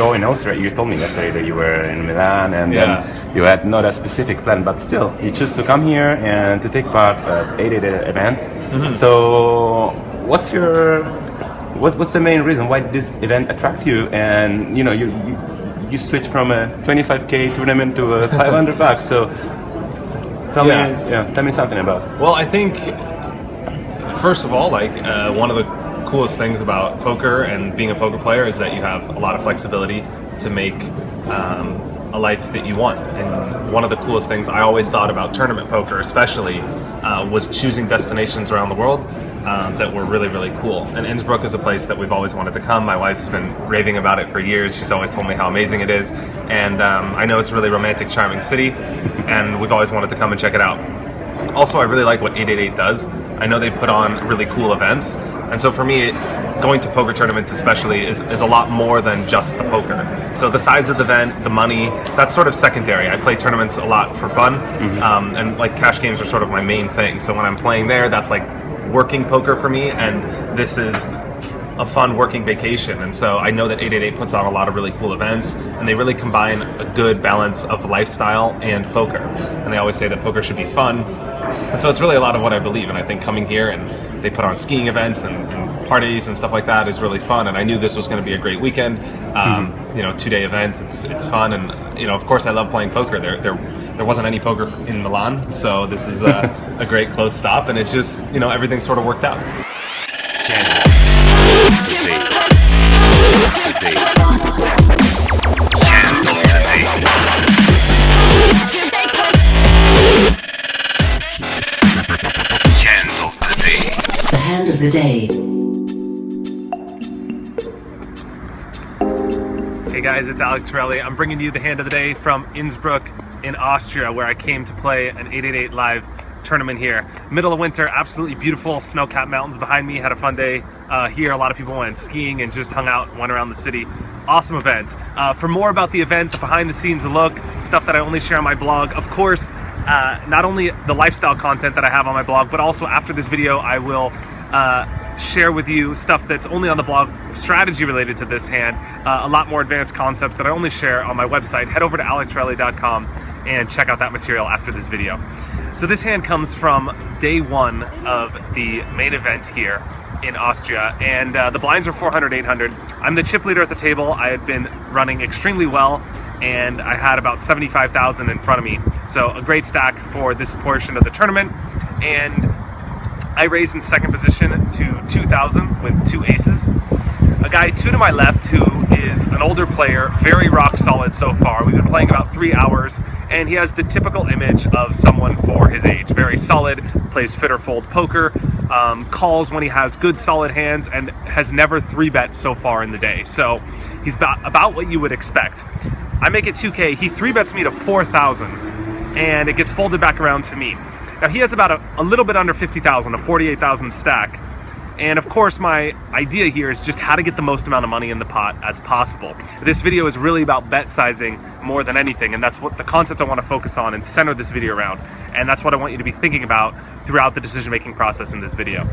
go in Austria. You told me yesterday that you were in Milan and then you had not a specific plan, but still you choose to come here and to take part at otD events. So what's the main reason why this event attract you? And you know you switch from a 25K tournament to a $500. So tell me something about it. Well, I think first of all, like one of the coolest things about poker and being a poker player is that you have a lot of flexibility to make a life that you want. And one of the coolest things I always thought about tournament poker especially was choosing destinations around the world that were really, really cool. And Innsbruck is a place that we've always wanted to come. My wife's been raving about it for years. She's always told me how amazing it is. And I know it's a really romantic, charming city, and we've always wanted to come and check it out. Also, I really like what otD does. I know they put on really cool events. And so for me, going to poker tournaments especially is a lot more than just the poker. So the size of the event, the money, that's sort of secondary. I play tournaments a lot for fun, and like cash games are sort of my main thing. So when I'm playing there, that's like working poker for me, and this is a fun working vacation. And so I know that otD puts on a lot of really cool events, and they really combine a good balance of lifestyle and poker. And they always say that poker should be fun. And so it's really a lot of what I believe. And I think coming here and they put on skiing events and parties and stuff like that is really fun. And I knew this was going to be a great weekend. You know, 2-day event. It's fun. And you know, of course, I love playing poker. There wasn't any poker in Milan, so this is a great close stop. And it just, you know, everything sort of worked out. The hand of the day. Hey guys, it's Alec Torelli. I'm bringing you the hand of the day from Innsbruck in Austria, where I came to play an 888 live tournament here. Middle of winter, absolutely beautiful, snow-capped mountains behind me. Had a fun day here. A lot of people went skiing and just hung out, went around the city. Awesome event. For more about the event, the behind-the-scenes look, stuff that I only share on my blog, of course, not only the lifestyle content that I have on my blog, but also after this video, I will share with you stuff that's only on the blog, strategy related to this hand, a lot more advanced concepts that I only share on my website. Head over to alectorelli.com and check out that material after this video. So this hand comes from day one of the main event here in Austria, and the blinds are 400, 800. I'm the chip leader at the table. I had been running extremely well, and I had about 75,000 in front of me. So a great stack for this portion of the tournament. And I raised in second position to 2,000 with 2 aces. A guy 2 to my left who is an older player, very rock solid so far. We've been playing about 3 hours, and he has the typical image of someone for his age. Very solid, plays fit or fold poker, calls when he has good solid hands, and has never 3-bet so far in the day. So he's about what you would expect. I make it 2K, he 3-bets me to 4,000, and it gets folded back around to me. Now he has about a little bit under 50,000, a 48,000 stack. And of course, my idea here is just how to get the most amount of money in the pot as possible. This video is really about bet sizing more than anything, and that's what the concept I want to focus on and center this video around. And that's what I want you to be thinking about throughout the decision-making process in this video.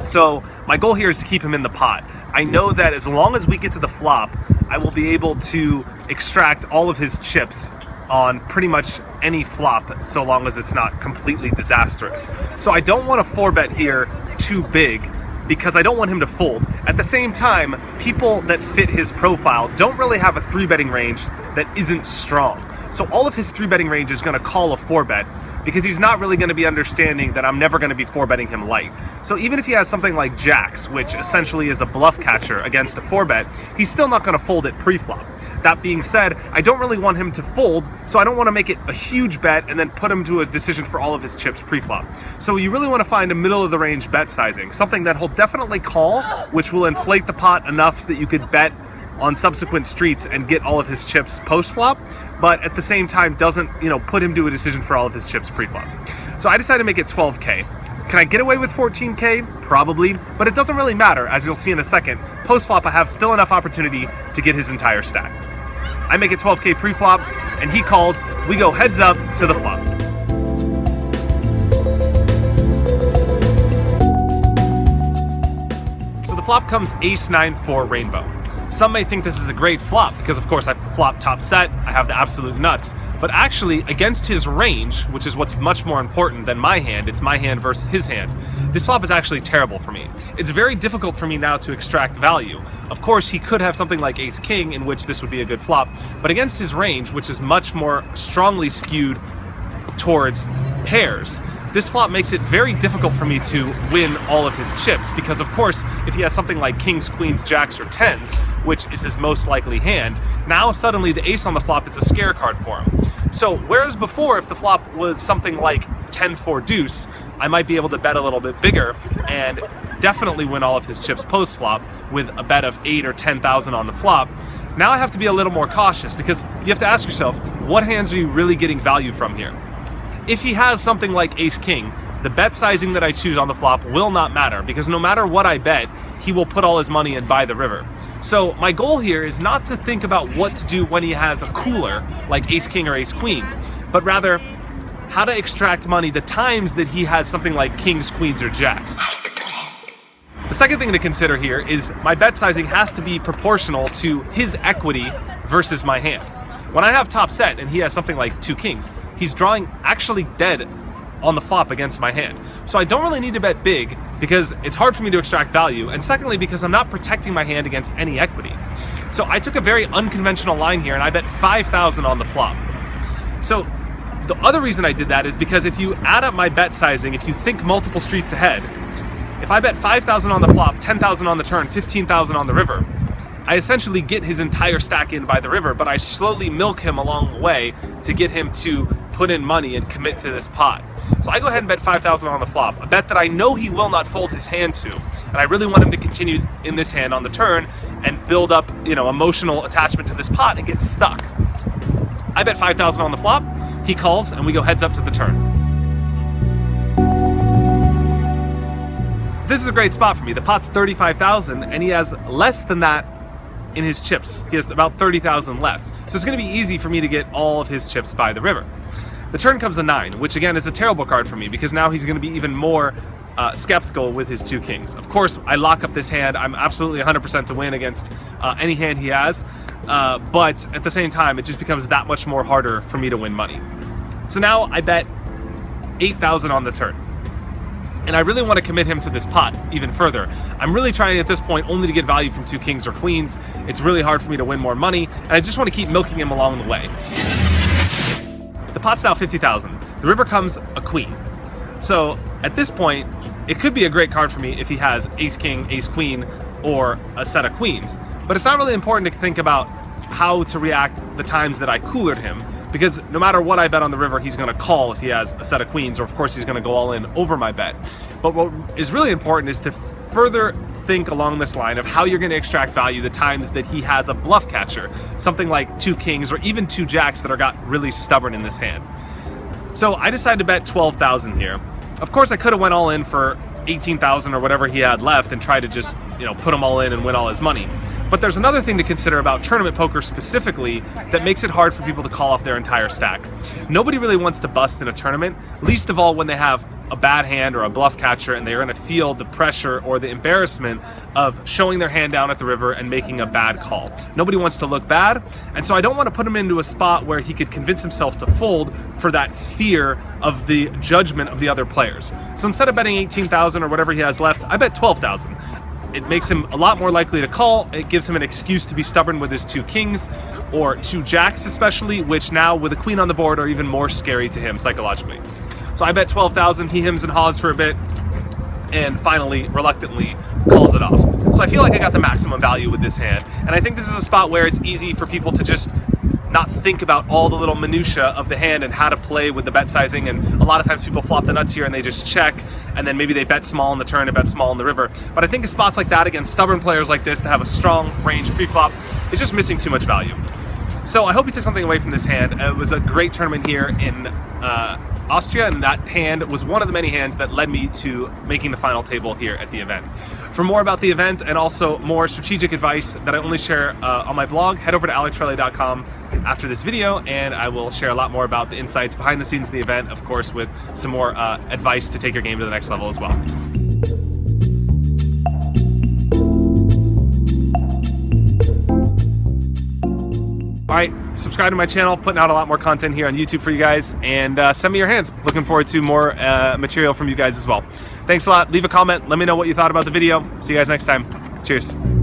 So my goal here is to keep him in the pot. I know that as long as we get to the flop, I will be able to extract all of his chips on pretty much any flop, so long as it's not completely disastrous. So I don't want to 4-bet here too big, because I don't want him to fold. At the same time, people that fit his profile don't really have a 3-betting range that isn't strong. So all of his 3-betting range is going to call a 4-bet, because he's not really going to be understanding that I'm never going to be 4-betting him light. So even if he has something like jacks, which essentially is a bluff catcher against a 4-bet, he's still not going to fold it pre-flop. That being said, I don't really want him to fold, so I don't want to make it a huge bet and then put him to a decision for all of his chips pre-flop. So you really want to find a middle of the range bet sizing, something that he'll definitely call, which will inflate the pot enough so that you could bet on subsequent streets and get all of his chips post-flop, but at the same time doesn't, put him to a decision for all of his chips pre-flop. So I decided to make it 12K. Can I get away with 14K? Probably, but it doesn't really matter, as you'll see in a second. Post-flop, I have still enough opportunity to get his entire stack. I make it 12K pre-flop, and he calls. We go heads up to the flop. flop comes ace-9-4 rainbow. Some may think this is a great flop because, of course, I flop top set, I have the absolute nuts. But actually, against his range, which is what's much more important than my hand, it's my hand versus his hand, this flop is actually terrible for me. It's very difficult for me now to extract value. Of course, he could have something like ace-king, in which this would be a good flop, but against his range, which is much more strongly skewed towards pairs, this flop makes it very difficult for me to win all of his chips because, of course, if he has something like kings, queens, jacks, or tens, which is his most likely hand, now suddenly the ace on the flop is a scare card for him. So whereas before, if the flop was something like 10-4 deuce, I might be able to bet a little bit bigger and definitely win all of his chips post-flop with a bet of 8 or 10,000 on the flop. Now I have to be a little more cautious because you have to ask yourself, what hands are you really getting value from here? If he has something like ace-king, the bet sizing that I choose on the flop will not matter because no matter what I bet, he will put all his money and buy the river. So my goal here is not to think about what to do when he has a cooler, like ace-king or ace-queen, but rather how to extract money the times that he has something like kings, queens, or jacks. The second thing to consider here is my bet sizing has to be proportional to his equity versus my hand. When I have top set and he has something like 2 kings, he's drawing actually dead on the flop against my hand. So I don't really need to bet big because it's hard for me to extract value, and secondly because I'm not protecting my hand against any equity. So I took a very unconventional line here and I bet 5,000 on the flop. So the other reason I did that is because if you add up my bet sizing, if you think multiple streets ahead, if I bet 5,000 on the flop, 10,000 on the turn, 15,000 on the river, I essentially get his entire stack in by the river, but I slowly milk him along the way to get him to put in money and commit to this pot. So I go ahead and bet 5,000 on the flop, a bet that I know he will not fold his hand to, and I really want him to continue in this hand on the turn and build up, emotional attachment to this pot and get stuck. I bet 5,000 on the flop, he calls, and we go heads up to the turn. This is a great spot for me. The pot's 35,000, and he has less than that in his chips. He has about 30,000 left. So it's going to be easy for me to get all of his chips by the river. The turn comes a 9, which again is a terrible card for me because now he's going to be even more skeptical with his 2 kings. Of course, I lock up this hand. I'm absolutely 100% to win against any hand he has, but at the same time, it just becomes that much more harder for me to win money. So now I bet 8,000 on the turn. And I really want to commit him to this pot even further. I'm really trying at this point only to get value from 2 kings or queens. It's really hard for me to win more money, and I just want to keep milking him along the way. The pot's now 50,000. The river comes a queen. So at this point, it could be a great card for me if he has ace-king, ace-queen, or a set of queens. But it's not really important to think about how to react the times that I coolered him, because no matter what I bet on the river, he's going to call if he has a set of queens, or of course he's going to go all in over my bet. But what is really important is to further think along this line of how you're going to extract value the times that he has a bluff catcher, something like 2 kings or even 2 jacks that are got really stubborn in this hand. So I decided to bet 12,000 here. Of course, I could have went all in for 18,000 or whatever he had left and try to just, put them all in and win all his money. But there's another thing to consider about tournament poker specifically that makes it hard for people to call off their entire stack. Nobody really wants to bust in a tournament, least of all when they have a bad hand or a bluff catcher and they're going to feel the pressure or the embarrassment of showing their hand down at the river and making a bad call. Nobody wants to look bad, and so I don't want to put him into a spot where he could convince himself to fold for that fear of the judgment of the other players. So instead of betting 18,000 or whatever he has left, I bet 12,000. It makes him a lot more likely to call. It gives him an excuse to be stubborn with his 2 kings or 2 jacks especially, which now with a queen on the board are even more scary to him psychologically. So I bet 12,000, he hems and haws for a bit, and finally, reluctantly, calls it off. So I feel like I got the maximum value with this hand, and I think this is a spot where it's easy for people to just not think about all the little minutia of the hand and how to play with the bet sizing. And a lot of times people flop the nuts here and they just check, and then maybe they bet small in the turn and bet small in the river. But I think in spots like that against stubborn players like this that have a strong range pre-flop, it's just missing too much value. So I hope you took something away from this hand. It was a great tournament here in Austria, and that hand was one of the many hands that led me to making the final table here at the event. For more about the event and also more strategic advice that I only share on my blog, head over to alectorelli.com after this video, and I will share a lot more about the insights behind the scenes of the event, of course, with some more advice to take your game to the next level as well. All right, subscribe to my channel, putting out a lot more content here on YouTube for you guys, and send me your hands. Looking forward to more material from you guys as well. Thanks a lot. Leave a comment. Let me know what you thought about the video. See you guys next time. Cheers.